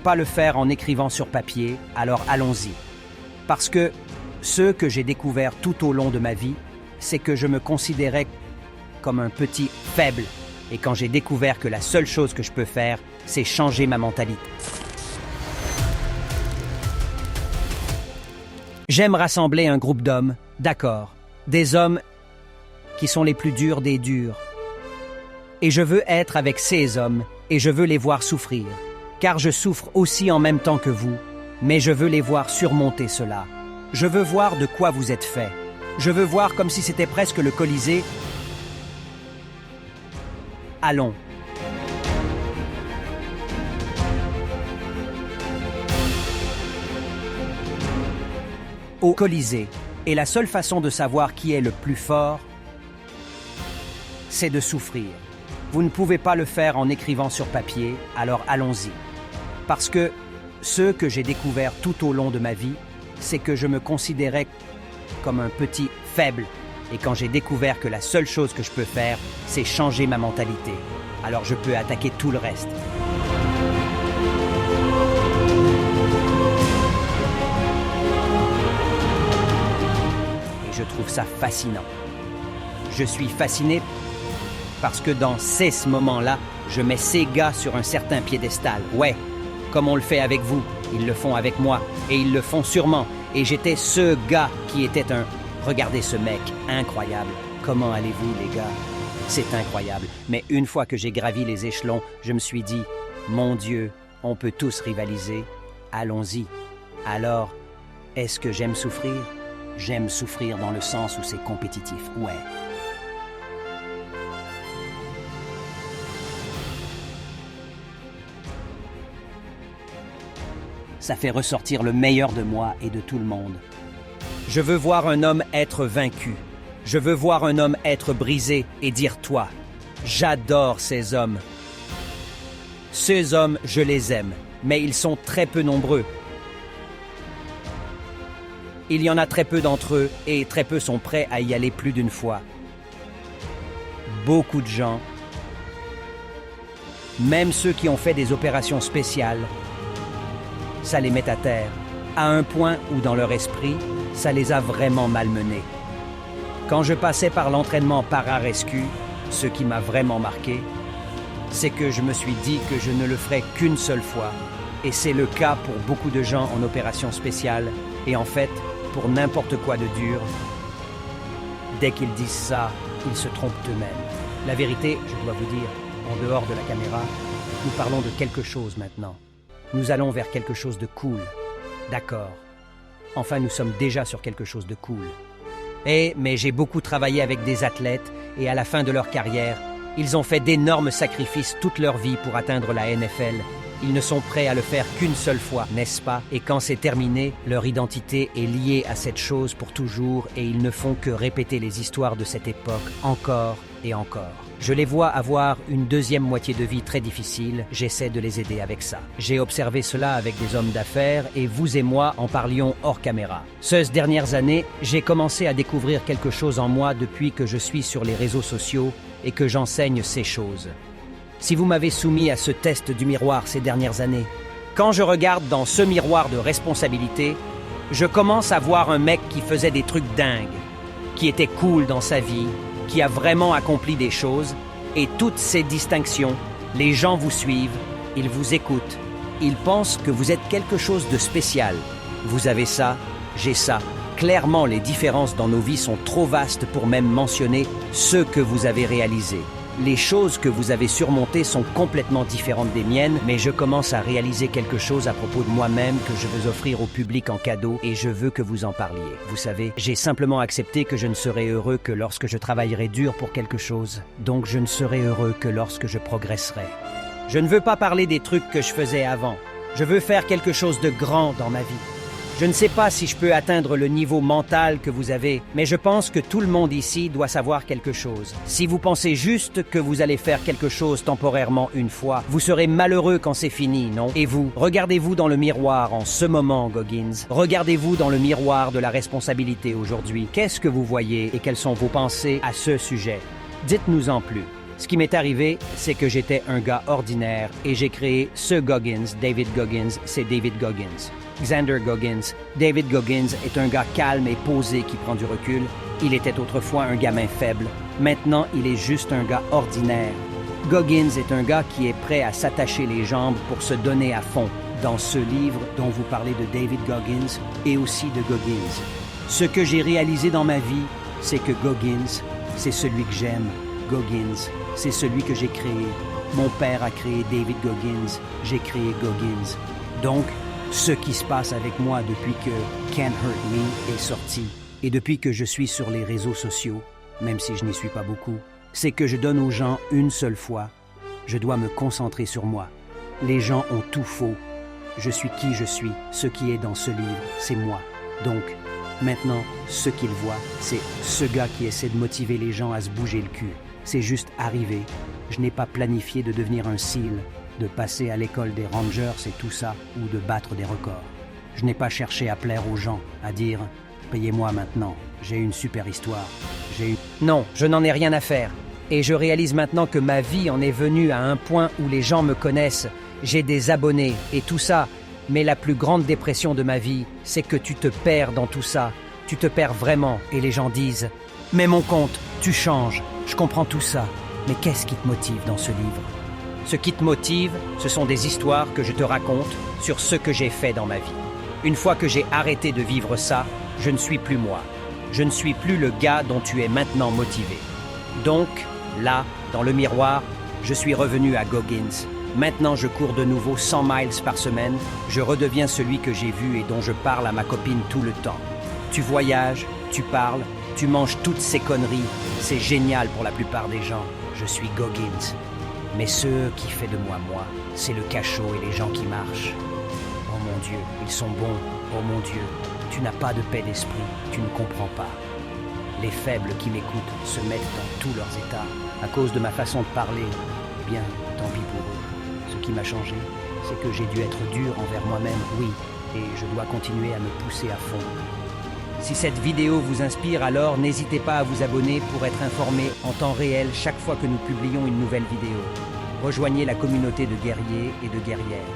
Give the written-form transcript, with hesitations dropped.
pas le faire en écrivant sur papier, alors allons-y. Parce que ce que j'ai découvert tout au long de ma vie, c'est que je me considérais comme un petit faible. Et quand j'ai découvert que la seule chose que je peux faire, c'est changer ma mentalité. J'aime rassembler un groupe d'hommes, d'accord, des hommes qui sont les plus durs des durs. Et je veux être avec ces hommes et je veux les voir souffrir, car je souffre aussi en même temps que vous, mais je veux les voir surmonter cela. Je veux voir de quoi vous êtes fait. Je veux voir comme si c'était presque le Colisée. Allons. Au Colisée. Et la seule façon de savoir qui est le plus fort, c'est de souffrir. Vous ne pouvez pas le faire en écrivant sur papier, alors allons-y. Parce que ce que j'ai découvert tout au long de ma vie, c'est que je me considérais comme un petit faible. Et quand j'ai découvert que la seule chose que je peux faire, c'est changer ma mentalité, alors je peux attaquer tout le reste. Et je trouve ça fascinant. Je suis fasciné parce que dans ces moments-là, je mets ces gars sur un certain piédestal. Ouais, comme on le fait avec vous, ils le font avec moi, et ils le font sûrement. Et j'étais ce gars qui était un... Regardez ce mec, incroyable. Comment allez-vous, les gars? C'est incroyable. Mais une fois que j'ai gravi les échelons, je me suis dit, mon Dieu, on peut tous rivaliser. Allons-y. Alors, est-ce que j'aime souffrir? J'aime souffrir dans le sens où c'est compétitif, ouais. Ça fait ressortir le meilleur de moi et de tout le monde. Je veux voir un homme être vaincu. Je veux voir un homme être brisé et dire « toi ». J'adore ces hommes. Ces hommes, je les aime, mais ils sont très peu nombreux. Il y en a très peu d'entre eux et très peu sont prêts à y aller plus d'une fois. Beaucoup de gens, même ceux qui ont fait des opérations spéciales, ça les met à terre, à un point où dans leur esprit, ça les a vraiment malmenés. Quand je passais par l'entraînement para-rescue, ce qui m'a vraiment marqué, c'est que je me suis dit que je ne le ferais qu'une seule fois. Et c'est le cas pour beaucoup de gens en opération spéciale. Et en fait, pour n'importe quoi de dur, dès qu'ils disent ça, ils se trompent eux-mêmes. La vérité, je dois vous dire, en dehors de la caméra, nous parlons de quelque chose maintenant. Nous allons vers quelque chose de cool. D'accord. Enfin, nous sommes déjà sur quelque chose de cool. Mais j'ai beaucoup travaillé avec des athlètes et à la fin de leur carrière, ils ont fait d'énormes sacrifices toute leur vie pour atteindre la NFL. Ils ne sont prêts à le faire qu'une seule fois, n'est-ce pas? Et quand c'est terminé, leur identité est liée à cette chose pour toujours et ils ne font que répéter les histoires de cette époque encore et encore. Je les vois avoir une deuxième moitié de vie très difficile, j'essaie de les aider avec ça. J'ai observé cela avec des hommes d'affaires et vous et moi en parlions hors caméra. Ces dernières années, j'ai commencé à découvrir quelque chose en moi depuis que je suis sur les réseaux sociaux et que j'enseigne ces choses. Si vous m'avez soumis à ce test du miroir ces dernières années, quand je regarde dans ce miroir de responsabilité, je commence à voir un mec qui faisait des trucs dingues, qui était cool dans sa vie, qui a vraiment accompli des choses, et toutes ces distinctions, les gens vous suivent, ils vous écoutent, ils pensent que vous êtes quelque chose de spécial. Vous avez ça, j'ai ça. Clairement, les différences dans nos vies sont trop vastes pour même mentionner ce que vous avez réalisé. Les choses que vous avez surmontées sont complètement différentes des miennes, mais je commence à réaliser quelque chose à propos de moi-même que je veux offrir au public en cadeau et je veux que vous en parliez. Vous savez, j'ai simplement accepté que je ne serai heureux que lorsque je travaillerai dur pour quelque chose. Donc je ne serai heureux que lorsque je progresserai. Je ne veux pas parler des trucs que je faisais avant. Je veux faire quelque chose de grand dans ma vie. Je ne sais pas si je peux atteindre le niveau mental que vous avez, mais je pense que tout le monde ici doit savoir quelque chose. Si vous pensez juste que vous allez faire quelque chose temporairement une fois, vous serez malheureux quand c'est fini, non? Et vous, regardez-vous dans le miroir en ce moment, Goggins. Regardez-vous dans le miroir de la responsabilité aujourd'hui. Qu'est-ce que vous voyez et quelles sont vos pensées à ce sujet? Dites-nous en plus. Ce qui m'est arrivé, c'est que j'étais un gars ordinaire et j'ai créé ce Goggins. David Goggins, c'est David Goggins. Xander Goggins. David Goggins est un gars calme et posé qui prend du recul. Il était autrefois un gamin faible. Maintenant, il est juste un gars ordinaire. Goggins est un gars qui est prêt à s'attacher les jambes pour se donner à fond. Dans ce livre dont vous parlez de David Goggins et aussi de Goggins. Ce que j'ai réalisé dans ma vie, c'est que Goggins, c'est celui que j'aime. Goggins, c'est celui que j'ai créé. Mon père a créé David Goggins, j'ai créé Goggins. Donc, ce qui se passe avec moi depuis que Can't Hurt Me est sorti et depuis que je suis sur les réseaux sociaux, même si je n'y suis pas beaucoup, c'est que je donne aux gens une seule fois. Je dois me concentrer sur moi. Les gens ont tout faux. Je suis qui je suis. Ce qui est dans ce livre, c'est moi. Donc, maintenant, ce qu'ils voient, c'est ce gars qui essaie de motiver les gens à se bouger le cul. C'est juste arrivé. Je n'ai pas planifié de devenir un SEAL, de passer à l'école des Rangers et tout ça, ou de battre des records. Je n'ai pas cherché à plaire aux gens, à dire « Payez-moi maintenant, j'ai une super histoire, j'ai une... » Non, je n'en ai rien à faire. Et je réalise maintenant que ma vie en est venue à un point où les gens me connaissent. J'ai des abonnés et tout ça. Mais la plus grande dépression de ma vie, c'est que tu te perds dans tout ça. Tu te perds vraiment et les gens disent « Mais mon compte, tu changes. Je comprends tout ça. Mais qu'est-ce qui te motive dans ce livre ?» Ce qui te motive, ce sont des histoires que je te raconte sur ce que j'ai fait dans ma vie. Une fois que j'ai arrêté de vivre ça, je ne suis plus moi. Je ne suis plus le gars dont tu es maintenant motivé. Donc, là, dans le miroir, je suis revenu à Goggins. Maintenant, je cours de nouveau 100 miles par semaine. Je redeviens celui que j'ai vu et dont je parle à ma copine tout le temps. Tu voyages, tu parles, tu manges toutes ces conneries. C'est génial pour la plupart des gens. Je suis Goggins. Mais ce qui fait de moi, c'est le cachot et les gens qui marchent. Oh mon Dieu, ils sont bons. Oh mon Dieu, tu n'as pas de paix d'esprit. Tu ne comprends pas. Les faibles qui m'écoutent se mettent dans tous leurs états à cause de ma façon de parler. Eh bien, tant pis pour eux. Ce qui m'a changé, c'est que j'ai dû être dur envers moi-même, oui, et je dois continuer à me pousser à fond. Si cette vidéo vous inspire, alors n'hésitez pas à vous abonner pour être informé en temps réel chaque fois que nous publions une nouvelle vidéo. Rejoignez la communauté de guerriers et de guerrières.